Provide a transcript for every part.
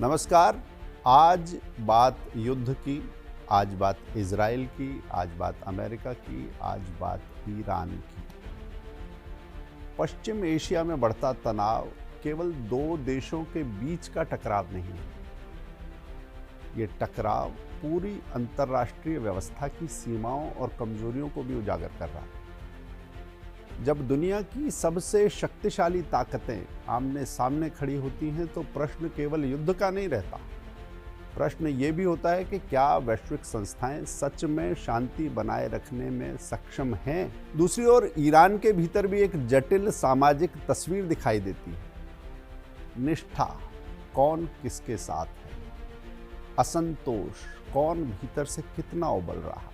नमस्कार। आज बात युद्ध की, आज बात इजराइल की, आज बात अमेरिका की, आज बात ईरान की। पश्चिम एशिया में बढ़ता तनाव केवल दो देशों के बीच का टकराव नहीं है। ये टकराव पूरी अंतर्राष्ट्रीय व्यवस्था की सीमाओं और कमजोरियों को भी उजागर कर रहा है। जब दुनिया की सबसे शक्तिशाली ताकतें आमने सामने खड़ी होती हैं तो प्रश्न केवल युद्ध का नहीं रहता। प्रश्न ये भी होता है कि क्या वैश्विक संस्थाएं सच में शांति बनाए रखने में सक्षम हैं। दूसरी ओर ईरान के भीतर भी एक जटिल सामाजिक तस्वीर दिखाई देती है। निष्ठा, कौन किसके साथ है। असंतोष, कौन भीतर से कितना उबल रहा है।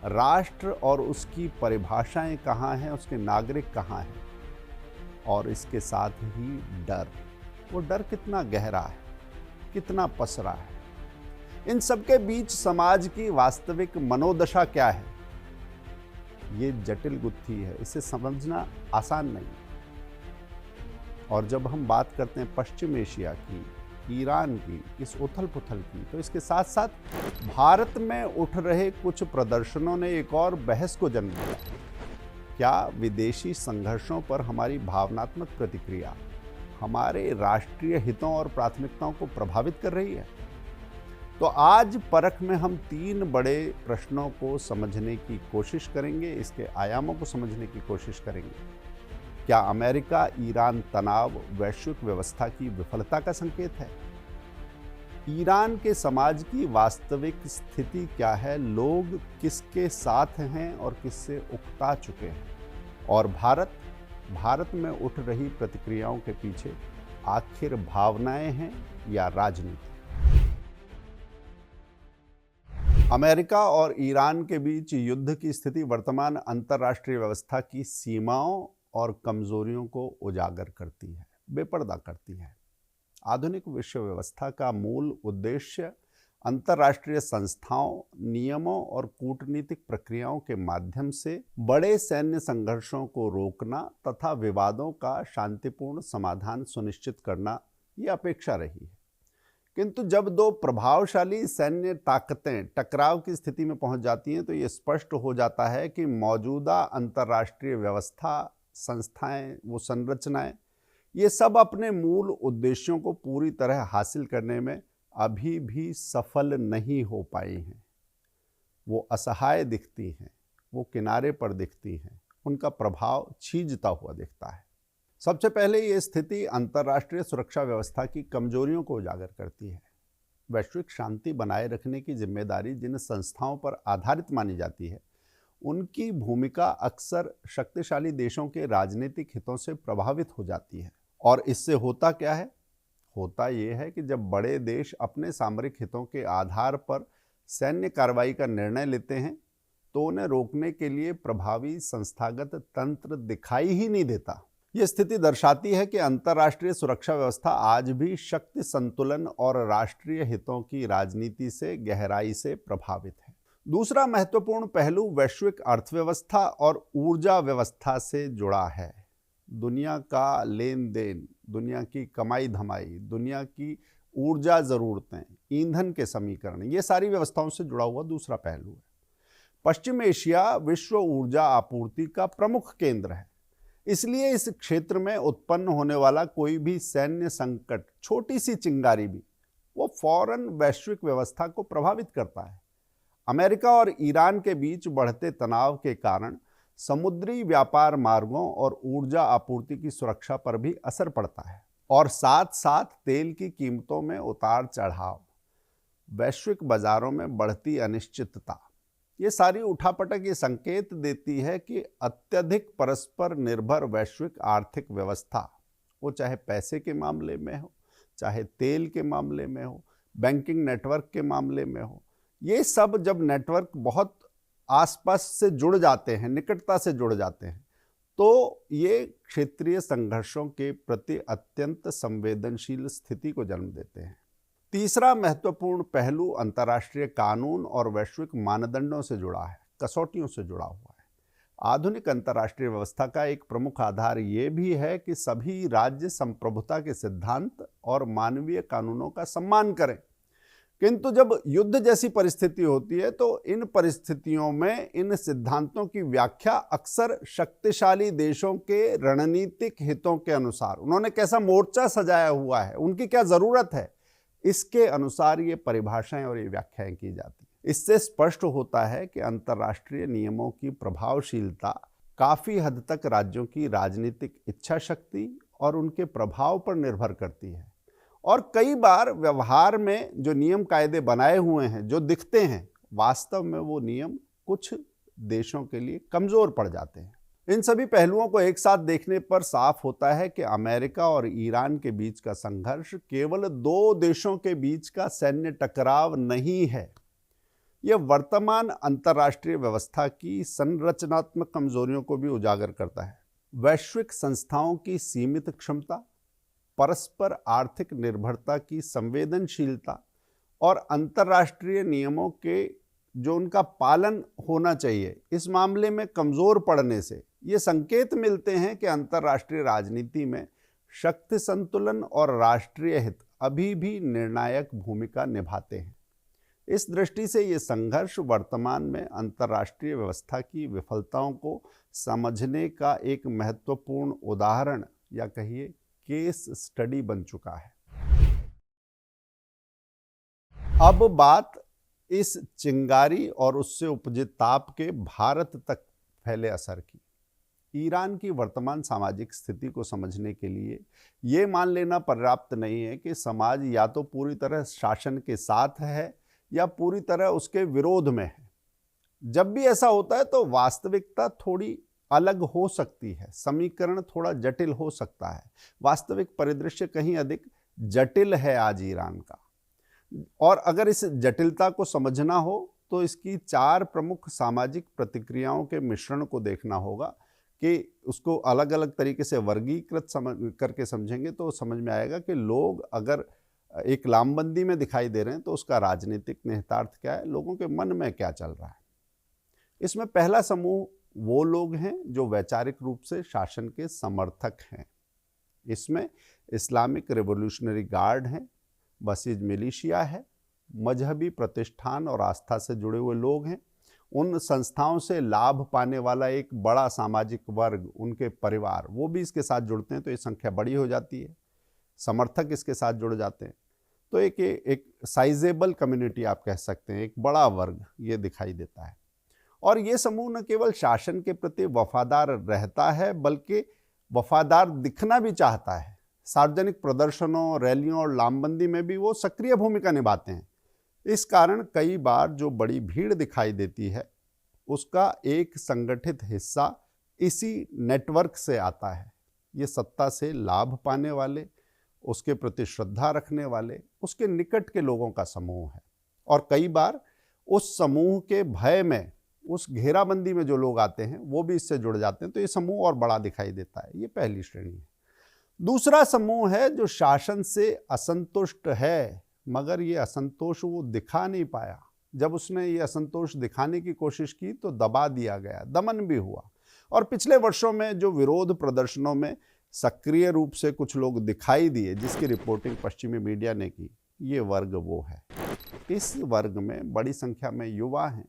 राष्ट्र और उसकी परिभाषाएं कहाँ हैं, उसके नागरिक कहाँ हैं। और इसके साथ ही डर, वो डर कितना गहरा है, कितना पसरा है। इन सबके बीच समाज की वास्तविक मनोदशा क्या है, ये जटिल गुत्थी है। इसे समझना आसान नहीं। और जब हम बात करते हैं पश्चिम एशिया की, ईरान की, इस उथल पुथल की, तो इसके साथ साथ भारत में उठ रहे कुछ प्रदर्शनों ने एक और बहस को जन्म दिया। क्या विदेशी संघर्षों पर हमारी भावनात्मक प्रतिक्रिया हमारे राष्ट्रीय हितों और प्राथमिकताओं को प्रभावित कर रही है? तो आज परख में हम तीन बड़े प्रश्नों को समझने की कोशिश करेंगे, इसके आयामों को समझने की कोशिश करेंगे। क्या अमेरिका ईरान तनाव वैश्विक व्यवस्था की विफलता का संकेत है? ईरान के समाज की वास्तविक स्थिति क्या है? लोग किसके साथ हैं और किससे उकता चुके हैं? और भारत में उठ रही प्रतिक्रियाओं के पीछे आखिर भावनाएं हैं या राजनीति? अमेरिका और ईरान के बीच युद्ध की स्थिति वर्तमान अंतर्राष्ट्रीय व्यवस्था की सीमाओं और कमजोरियों को उजागर करती है, बेपर्दा करती है। आधुनिक विश्व व्यवस्था का मूल उद्देश्य अंतर्राष्ट्रीय संस्थाओं, नियमों और कूटनीतिक प्रक्रियाओं के माध्यम से बड़े सैन्य संघर्षों को रोकना तथा विवादों का शांतिपूर्ण समाधान सुनिश्चित करना, ये अपेक्षा रही है। किंतु जब दो प्रभावशाली सैन्य ताकतें टकराव की स्थिति में पहुंच जाती हैं तो ये स्पष्ट हो जाता है कि मौजूदा अंतर्राष्ट्रीय व्यवस्था, संस्थाएं, वो संरचनाएं, ये सब अपने मूल उद्देश्यों को पूरी तरह हासिल करने में अभी भी सफल नहीं हो पाई हैं। वो असहाय दिखती हैं, वो किनारे पर दिखती हैं, उनका प्रभाव छीजता हुआ दिखता है। सबसे पहले ये स्थिति अंतर्राष्ट्रीय सुरक्षा व्यवस्था की कमजोरियों को उजागर करती है। वैश्विक शांति बनाए रखने की जिम्मेदारी जिन संस्थाओं पर आधारित मानी जाती है, उनकी भूमिका अक्सर शक्तिशाली देशों के राजनीतिक हितों से प्रभावित हो जाती है। और इससे होता क्या है? होता यह है कि जब बड़े देश अपने सामरिक हितों के आधार पर सैन्य कार्रवाई का निर्णय लेते हैं तो उन्हें रोकने के लिए प्रभावी संस्थागत तंत्र दिखाई ही नहीं देता। यह स्थिति दर्शाती है कि अंतर्राष्ट्रीय सुरक्षा व्यवस्था आज भी शक्ति संतुलन और राष्ट्रीय हितों की राजनीति से गहराई से प्रभावित है। दूसरा महत्वपूर्ण पहलू वैश्विक अर्थव्यवस्था और ऊर्जा व्यवस्था से जुड़ा है। दुनिया का लेन देन, दुनिया की कमाई धमाई, दुनिया की ऊर्जा जरूरतें, ईंधन के समीकरण, ये सारी व्यवस्थाओं से जुड़ा हुआ दूसरा पहलू है। पश्चिम एशिया विश्व ऊर्जा आपूर्ति का प्रमुख केंद्र है। इसलिए इस क्षेत्र में उत्पन्न होने वाला कोई भी सैन्य संकट, छोटी सी चिंगारी भी, वो फौरन वैश्विक व्यवस्था को प्रभावित करता है। अमेरिका और ईरान के बीच बढ़ते तनाव के कारण समुद्री व्यापार मार्गों और ऊर्जा आपूर्ति की सुरक्षा पर भी असर पड़ता है। और साथ साथ तेल की कीमतों में उतार चढ़ाव, वैश्विक बाजारों में बढ़ती अनिश्चितता, ये सारी उठापटक ये संकेत देती है कि अत्यधिक परस्पर निर्भर वैश्विक आर्थिक व्यवस्था, वो चाहे पैसे के मामले में हो, चाहे तेल के मामले में हो, बैंकिंग नेटवर्क के मामले में हो, ये सब जब नेटवर्क बहुत आसपास से जुड़ जाते हैं, निकटता से जुड़ जाते हैं, तो ये क्षेत्रीय संघर्षों के प्रति अत्यंत संवेदनशील स्थिति को जन्म देते हैं। तीसरा महत्वपूर्ण पहलू अंतर्राष्ट्रीय कानून और वैश्विक मानदंडों से जुड़ा है, कसौटियों से जुड़ा हुआ है। आधुनिक अंतर्राष्ट्रीय व्यवस्था का एक प्रमुख आधार ये भी है कि सभी राज्य संप्रभुता के सिद्धांत और मानवीय कानूनों का सम्मान करें। किंतु जब युद्ध जैसी परिस्थिति होती है तो इन परिस्थितियों में इन सिद्धांतों की व्याख्या अक्सर शक्तिशाली देशों के रणनीतिक हितों के अनुसार, उन्होंने कैसा मोर्चा सजाया हुआ है, उनकी क्या जरूरत है, इसके अनुसार ये परिभाषाएं और ये व्याख्याएं की जाती हैं। इससे स्पष्ट होता है कि अंतर्राष्ट्रीय नियमों की प्रभावशीलता काफी हद तक राज्यों की राजनीतिक इच्छा शक्ति और उनके प्रभाव पर निर्भर करती है। और कई बार व्यवहार में जो नियम कायदे बनाए हुए हैं, जो दिखते हैं, वास्तव में वो नियम कुछ देशों के लिए कमजोर पड़ जाते हैं। इन सभी पहलुओं को एक साथ देखने पर साफ होता है कि अमेरिका और ईरान के बीच का संघर्ष केवल दो देशों के बीच का सैन्य टकराव नहीं है। यह वर्तमान अंतर्राष्ट्रीय व्यवस्था की संरचनात्मक कमजोरियों को भी उजागर करता है। वैश्विक संस्थाओं की सीमित क्षमता, परस्पर आर्थिक निर्भरता की संवेदनशीलता और अंतर्राष्ट्रीय नियमों के जो उनका पालन होना चाहिए, इस मामले में कमजोर पड़ने से ये संकेत मिलते हैं कि अंतर्राष्ट्रीय राजनीति में शक्ति संतुलन और राष्ट्रीय हित अभी भी निर्णायक भूमिका निभाते हैं। इस दृष्टि से ये संघर्ष वर्तमान में अंतर्राष्ट्रीय व्यवस्था की विफलताओं को समझने का एक महत्वपूर्ण उदाहरण या कहिए केस स्टडी बन चुका है। अब बात इस चिंगारी और उससे उपजे ताप के भारत तक फैले असर की। ईरान की वर्तमान सामाजिक स्थिति को समझने के लिए ये मान लेना पर्याप्त नहीं है कि समाज या तो पूरी तरह शासन के साथ है या पूरी तरह उसके विरोध में है। जब भी ऐसा होता है तो वास्तविकता थोड़ी अलग हो सकती है, समीकरण थोड़ा जटिल हो सकता है। वास्तविक परिदृश्य कहीं अधिक जटिल है आज ईरान का, और अगर इस जटिलता को समझना हो तो इसकी चार प्रमुख सामाजिक प्रतिक्रियाओं के मिश्रण को देखना होगा कि उसको अलग अलग तरीके से वर्गीकृत करके समझेंगे तो समझ में आएगा कि लोग अगर एक लामबंदी में दिखाई दे रहे हैं तो उसका राजनीतिक निहितार्थ क्या है, लोगों के मन में क्या चल रहा है। इसमें पहला समूह वो लोग हैं जो वैचारिक रूप से शासन के समर्थक हैं। इसमें इस्लामिक रिवॉल्यूशनरी गार्ड हैं, बसीज मिलिशिया है, मजहबी प्रतिष्ठान और आस्था से जुड़े हुए लोग हैं, उन संस्थाओं से लाभ पाने वाला एक बड़ा सामाजिक वर्ग, उनके परिवार, वो भी इसके साथ जुड़ते हैं तो ये संख्या बड़ी हो जाती है। समर्थक इसके साथ जुड़ जाते हैं तो एक साइजेबल कम्युनिटी आप कह सकते हैं, एक बड़ा वर्ग ये दिखाई देता है। और ये समूह न केवल शासन के प्रति वफादार रहता है बल्कि वफादार दिखना भी चाहता है। सार्वजनिक प्रदर्शनों, रैलियों और लामबंदी में भी वो सक्रिय भूमिका निभाते हैं। इस कारण कई बार जो बड़ी भीड़ दिखाई देती है उसका एक संगठित हिस्सा इसी नेटवर्क से आता है। ये सत्ता से लाभ पाने वाले, उसके प्रति श्रद्धा रखने वाले, उसके निकट के लोगों का समूह है। और कई बार उस समूह के भय में, उस घेराबंदी में जो लोग आते हैं वो भी इससे जुड़ जाते हैं, तो ये समूह और बड़ा दिखाई देता है। ये पहली श्रेणी है। दूसरा समूह है जो शासन से असंतुष्ट है, मगर ये असंतोष वो दिखा नहीं पाया। जब उसने ये असंतोष दिखाने की कोशिश की तो दबा दिया गया, दमन भी हुआ। और पिछले वर्षों में जो विरोध प्रदर्शनों में सक्रिय रूप से कुछ लोग दिखाई दिए, जिसकी रिपोर्टिंग पश्चिमी मीडिया ने की, ये वर्ग वो है। इस वर्ग में बड़ी संख्या में युवा हैं,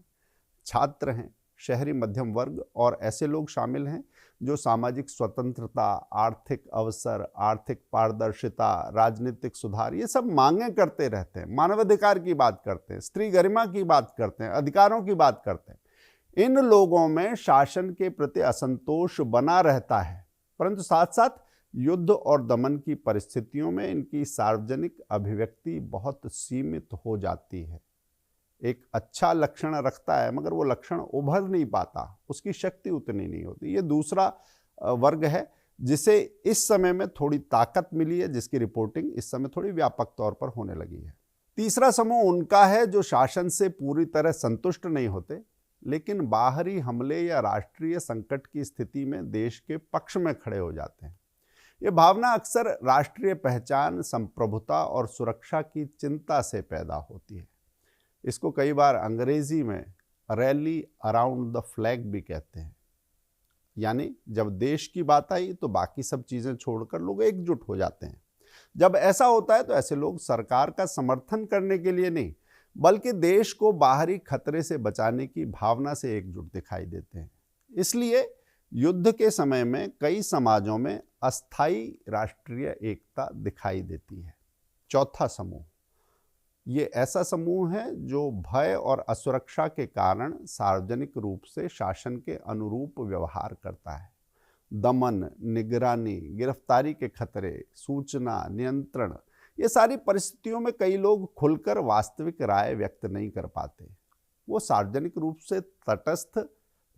छात्र हैं, शहरी मध्यम वर्ग और ऐसे लोग शामिल हैं जो सामाजिक स्वतंत्रता, आर्थिक अवसर, आर्थिक पारदर्शिता, राजनीतिक सुधार, ये सब मांगे करते रहते हैं। मानवाधिकार की बात करते हैं, स्त्री गरिमा की बात करते हैं, अधिकारों की बात करते हैं। इन लोगों में शासन के प्रति असंतोष बना रहता है, परंतु साथ साथ युद्ध और दमन की परिस्थितियों में इनकी सार्वजनिक अभिव्यक्ति बहुत सीमित हो जाती है। एक अच्छा लक्षण रखता है मगर वो लक्षण उभर नहीं पाता, उसकी शक्ति उतनी नहीं होती। ये दूसरा वर्ग है जिसे इस समय में थोड़ी ताकत मिली है, जिसकी रिपोर्टिंग इस समय थोड़ी व्यापक तौर पर होने लगी है। तीसरा समूह उनका है जो शासन से पूरी तरह संतुष्ट नहीं होते, लेकिन बाहरी हमले या राष्ट्रीय संकट की स्थिति में देश के पक्ष में खड़े हो जाते हैं। ये भावना अक्सर राष्ट्रीय पहचान, संप्रभुता और सुरक्षा की चिंता से पैदा होती है। इसको कई बार अंग्रेजी में रैली अराउंड द फ्लैग भी कहते हैं। यानी जब देश की बात आई तो बाकी सब चीजें छोड़कर लोग एकजुट हो जाते हैं। जब ऐसा होता है तो ऐसे लोग सरकार का समर्थन करने के लिए नहीं, बल्कि देश को बाहरी खतरे से बचाने की भावना से एकजुट दिखाई देते हैं। इसलिए युद्ध के समय में कई समाजों में अस्थायी राष्ट्रीय एकता दिखाई देती है। चौथा समूह, ये ऐसा समूह है जो भय और असुरक्षा के कारण सार्वजनिक रूप से शासन के अनुरूप व्यवहार करता है। दमन, निगरानी, गिरफ्तारी के खतरे, सूचना, नियंत्रण, ये सारी परिस्थितियों में कई लोग खुलकर वास्तविक राय व्यक्त नहीं कर पाते। वो सार्वजनिक रूप से तटस्थ,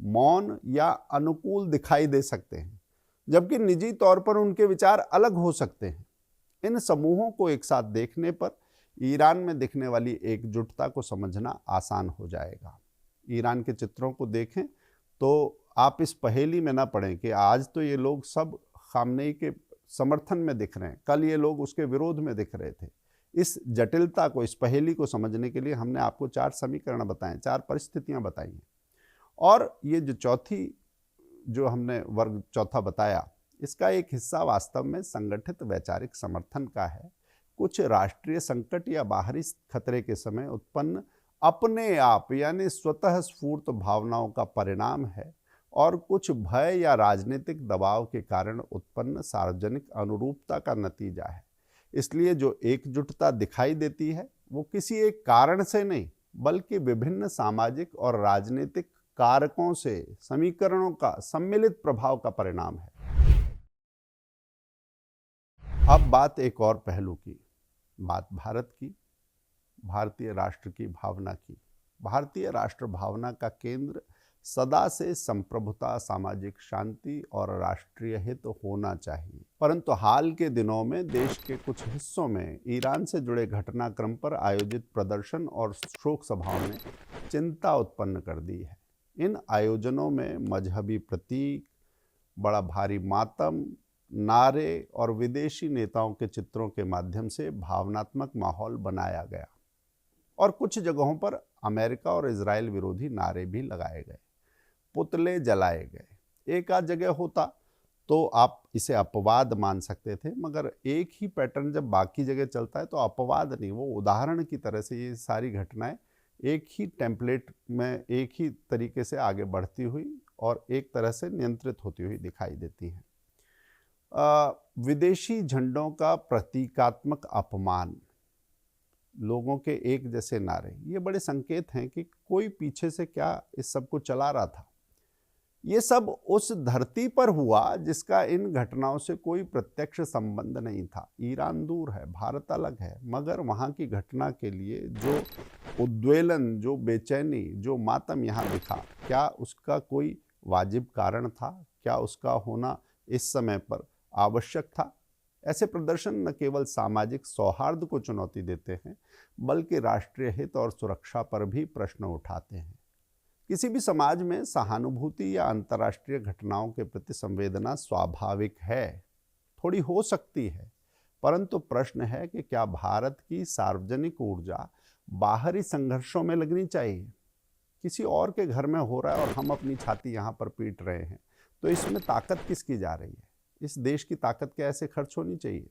मौन या अनुकूल दिखाई दे सकते हैं, जबकि निजी तौर पर उनके विचार अलग हो सकते हैं। इन समूहों को एक साथ देखने पर ईरान में दिखने वाली एकजुटता को समझना आसान हो जाएगा। ईरान के चित्रों को देखें तो आप इस पहेली में ना पड़ें कि आज तो ये लोग सब खामनेई के समर्थन में दिख रहे हैं, कल ये लोग उसके विरोध में दिख रहे थे। इस जटिलता को, इस पहेली को समझने के लिए हमने आपको 4 समीकरण बताए, 4 परिस्थितियां बताई हैं। और ये जो हमने वर्ग चौथा बताया, इसका एक हिस्सा वास्तव में संगठित वैचारिक समर्थन का है। कुछ राष्ट्रीय संकट या बाहरी खतरे के समय उत्पन्न अपने आप यानी स्वतः स्फूर्त भावनाओं का परिणाम है, और कुछ भय या राजनीतिक दबाव के कारण उत्पन्न सार्वजनिक अनुरूपता का नतीजा है। इसलिए जो एकजुटता दिखाई देती है वो किसी एक कारण से नहीं, बल्कि विभिन्न सामाजिक और राजनीतिक कारकों से, समीकरणों का सम्मिलित प्रभाव का परिणाम है। अब बात एक और पहलू की, बात भारत की, भारतीय राष्ट्र की भावना की। भारतीय राष्ट्र भावना का केंद्र सदा से संप्रभुता, सामाजिक शांति और राष्ट्रीय हित होना चाहिए। परंतु हाल के दिनों में देश के कुछ हिस्सों में ईरान से जुड़े घटनाक्रम पर आयोजित प्रदर्शन और शोक सभाओं ने चिंता उत्पन्न कर दी है। इन आयोजनों में मजहबी प्रतीक, बड़ा भारी मातम, नारे और विदेशी नेताओं के चित्रों के माध्यम से भावनात्मक माहौल बनाया गया, और कुछ जगहों पर अमेरिका और इजराइल विरोधी नारे भी लगाए गए, पुतले जलाए गए। एक आध जगह होता तो आप इसे अपवाद मान सकते थे, मगर एक ही पैटर्न जब बाकी जगह चलता है तो अपवाद नहीं, वो उदाहरण की तरह से ये सारी घटनाएं एक ही टेम्पलेट में, एक ही तरीके से आगे बढ़ती हुई और एक तरह से नियंत्रित होती हुई दिखाई देती हैं। विदेशी झंडों का प्रतीकात्मक अपमान, लोगों के एक जैसे नारे, ये बड़े संकेत हैं कि कोई पीछे से क्या इस सब को चला रहा था। ये सब उस धरती पर हुआ जिसका इन घटनाओं से कोई प्रत्यक्ष संबंध नहीं था। ईरान दूर है, भारत अलग है, मगर वहाँ की घटना के लिए जो उद्वेलन, जो बेचैनी, जो मातम यहाँ दिखा, क्या उसका कोई वाजिब कारण था? क्या उसका होना इस समय पर आवश्यक था? ऐसे प्रदर्शन न केवल सामाजिक सौहार्द को चुनौती देते हैं, बल्कि राष्ट्रीय हित और सुरक्षा पर भी प्रश्न उठाते हैं। किसी भी समाज में सहानुभूति या अंतर्राष्ट्रीय घटनाओं के प्रति संवेदना स्वाभाविक है, थोड़ी हो सकती है, परंतु प्रश्न है कि क्या भारत की सार्वजनिक ऊर्जा बाहरी संघर्षों में लगनी चाहिए? किसी और के घर में हो रहा है और हम अपनी छाती यहाँ पर पीट रहे हैं, तो इसमें ताकत किसकी जा रही है? इस देश की ताकत क्या ऐसे खर्च होनी चाहिए,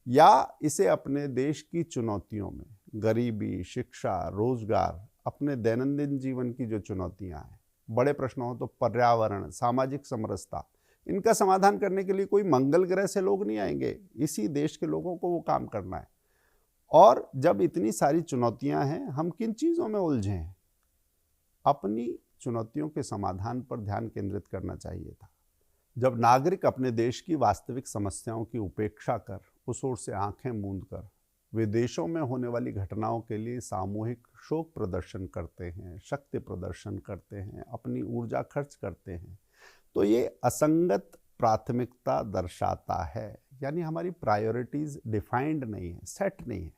या इसे अपने देश की चुनौतियों में, गरीबी, शिक्षा, रोजगार, अपने दैनंदिन जीवन की जो चुनौतियां हैं, बड़े प्रश्न हो तो पर्यावरण, सामाजिक समरसता, इनका समाधान करने के लिए कोई मंगल ग्रह से लोग नहीं आएंगे, इसी देश के लोगों को वो काम करना है। और जब इतनी सारी चुनौतियां हैं, हम किन चीज़ों में उलझे हैं? अपनी चुनौतियों के समाधान पर ध्यान केंद्रित करना चाहिए था। जब नागरिक अपने देश की वास्तविक समस्याओं की उपेक्षा कर, उस ओर से आंखें मूंद कर विदेशों में होने वाली घटनाओं के लिए सामूहिक शोक प्रदर्शन करते हैं, शक्ति प्रदर्शन करते हैं, अपनी ऊर्जा खर्च करते हैं, तो ये असंगत प्राथमिकता दर्शाता है। यानी हमारी प्रायोरिटीज डिफाइंड नहीं है, सेट नहीं है।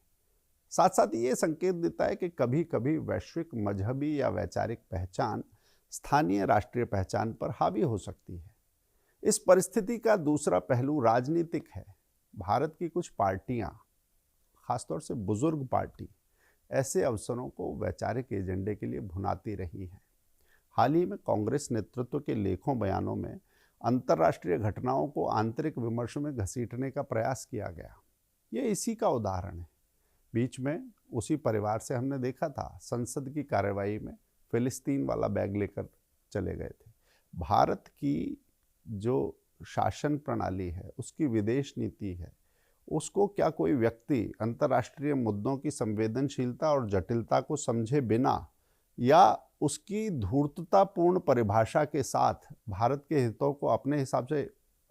साथ साथ ये संकेत देता है कि कभी कभी वैश्विक मजहबी या वैचारिक पहचान स्थानीय राष्ट्रीय पहचान पर हावी हो सकती है। इस परिस्थिति का दूसरा पहलू राजनीतिक है। भारत की कुछ पार्टियां, खासतौर से बुजुर्ग पार्टी, ऐसे अवसरों को वैचारिक एजेंडे के लिए भुनाती रही हैं। हाल ही में कांग्रेस नेतृत्व के लेखों बयानों में अंतर्राष्ट्रीय घटनाओं को आंतरिक विमर्श में घसीटने का प्रयास किया गया। ये इसी का उदाहरण है। बीच में उसी परिवार से हमने देखा था, संसद की कार्यवाही में फिलिस्तीन वाला बैग लेकर चले गए थे। भारत की जो शासन प्रणाली है, उसकी विदेश नीति है, उसको क्या कोई व्यक्ति अंतर्राष्ट्रीय मुद्दों की संवेदनशीलता और जटिलता को समझे बिना या उसकी धूर्ततापूर्ण परिभाषा के साथ भारत के हितों को अपने हिसाब से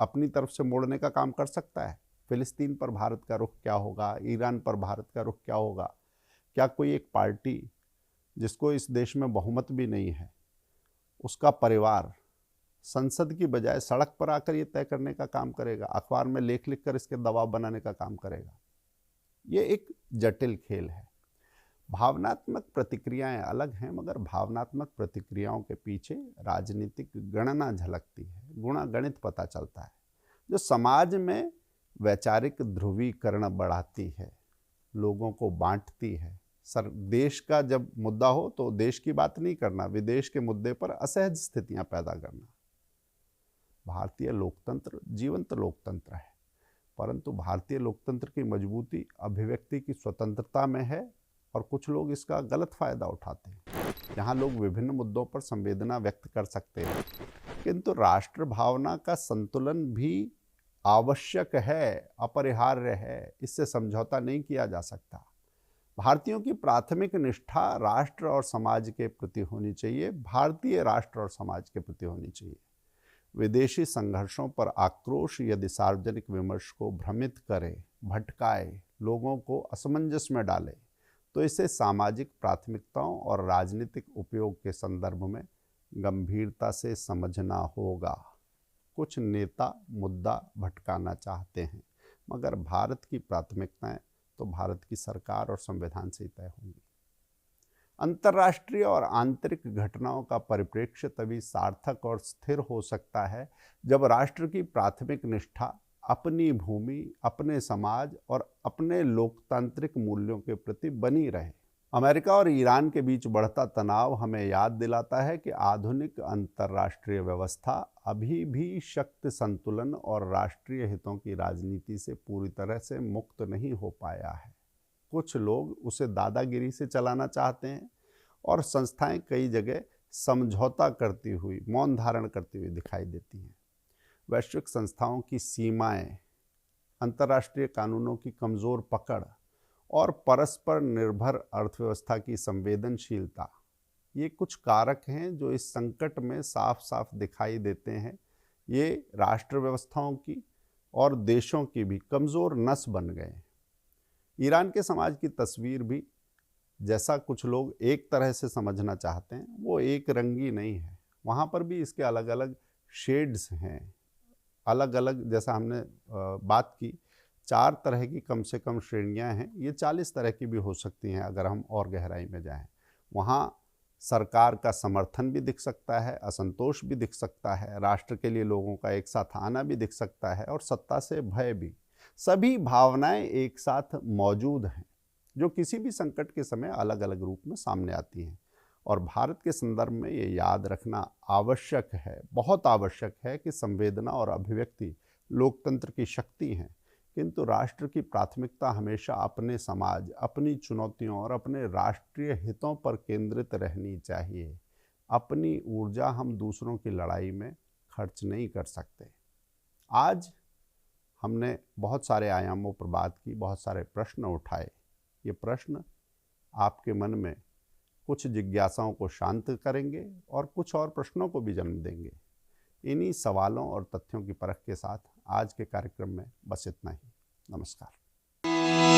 अपनी तरफ से मोड़ने का काम कर सकता है? फिलिस्तीन पर भारत का रुख क्या होगा, ईरान पर भारत का रुख क्या होगा? क्या कोई एक पार्टी जिसको इस देश में बहुमत भी नहीं है, उसका परिवार संसद की बजाय सड़क पर आकर ये तय करने का काम करेगा, अखबार में लेख लिखकर इसके दबाव बनाने का काम करेगा? ये एक जटिल खेल है। भावनात्मक प्रतिक्रियाएं अलग हैं, मगर भावनात्मक प्रतिक्रियाओं के पीछे राजनीतिक गणना झलकती है, गुणागणित पता चलता है, जो समाज में वैचारिक ध्रुवीकरण बढ़ाती है, लोगों को बांटती है। देश का जब मुद्दा हो तो देश की बात नहीं करना, विदेश के मुद्दे पर असहज स्थितियां पैदा करना। भारतीय लोकतंत्र जीवंत लोकतंत्र है, परंतु भारतीय लोकतंत्र की मजबूती अभिव्यक्ति की स्वतंत्रता में है और कुछ लोग इसका गलत फायदा उठाते हैं। यहाँ लोग विभिन्न मुद्दों पर संवेदना व्यक्त कर सकते हैं, किंतु राष्ट्र भावना का संतुलन भी आवश्यक है, अपरिहार्य है, इससे समझौता नहीं किया जा सकता। भारतीयों की प्राथमिक निष्ठा राष्ट्र और समाज के प्रति होनी चाहिए, भारतीय राष्ट्र और समाज के प्रति होनी चाहिए। विदेशी संघर्षों पर आक्रोश यदि सार्वजनिक विमर्श को भ्रमित करे, भटकाए, लोगों को असमंजस में डाले, तो इसे सामाजिक प्राथमिकताओं और राजनीतिक उपयोग के संदर्भ में गंभीरता से समझना होगा। कुछ नेता मुद्दा भटकाना चाहते हैं, मगर भारत की प्राथमिकताएं तो भारत की सरकार और संविधान से तय होंगी। अंतर्राष्ट्रीय और आंतरिक घटनाओं का परिप्रेक्ष्य तभी सार्थक और स्थिर हो सकता है जब राष्ट्र की प्राथमिक निष्ठा अपनी भूमि, अपने समाज और अपने लोकतांत्रिक मूल्यों के प्रति बनी रहे। अमेरिका और ईरान के बीच बढ़ता तनाव हमें याद दिलाता है कि आधुनिक अंतर्राष्ट्रीय व्यवस्था अभी भी शक्ति संतुलन और राष्ट्रीय हितों की राजनीति से पूरी तरह से मुक्त नहीं हो पाया है। कुछ लोग उसे दादागिरी से चलाना चाहते हैं और संस्थाएं कई जगह समझौता करती हुई, मौन धारण करती हुई दिखाई देती हैं। वैश्विक संस्थाओं की सीमाएं, अंतर्राष्ट्रीय कानूनों की कमज़ोर पकड़ और परस्पर निर्भर अर्थव्यवस्था की संवेदनशीलता, ये कुछ कारक हैं जो इस संकट में साफ साफ दिखाई देते हैं। ये राष्ट्र व्यवस्थाओं की और देशों की भी कमज़ोर नस बन गए। ईरान के समाज की तस्वीर भी, जैसा कुछ लोग एक तरह से समझना चाहते हैं, वो एक रंगी नहीं है। वहाँ पर भी इसके अलग अलग शेड्स हैं, अलग अलग, जैसा हमने बात की, 4 तरह की कम से कम श्रेणियां हैं। ये 40 तरह की भी हो सकती हैं अगर हम और गहराई में जाएं। वहाँ सरकार का समर्थन भी दिख सकता है, असंतोष भी दिख सकता है, राष्ट्र के लिए लोगों का एक साथ आना भी दिख सकता है और सत्ता से भय भी। सभी भावनाएं एक साथ मौजूद हैं जो किसी भी संकट के समय अलग अलग रूप में सामने आती हैं। और भारत के संदर्भ में ये याद रखना आवश्यक है, बहुत आवश्यक है कि संवेदना और अभिव्यक्ति लोकतंत्र की शक्ति हैं, किंतु राष्ट्र की प्राथमिकता हमेशा अपने समाज, अपनी चुनौतियों और अपने राष्ट्रीय हितों पर केंद्रित रहनी चाहिए। अपनी ऊर्जा हम दूसरों की लड़ाई में खर्च नहीं कर सकते। आज हमने बहुत सारे आयामों पर बात की, बहुत सारे प्रश्न उठाए। ये प्रश्न आपके मन में कुछ जिज्ञासाओं को शांत करेंगे और कुछ और प्रश्नों को भी जन्म देंगे। इन्हीं सवालों और तथ्यों की परख के साथ आज के कार्यक्रम में बस इतना ही। नमस्कार।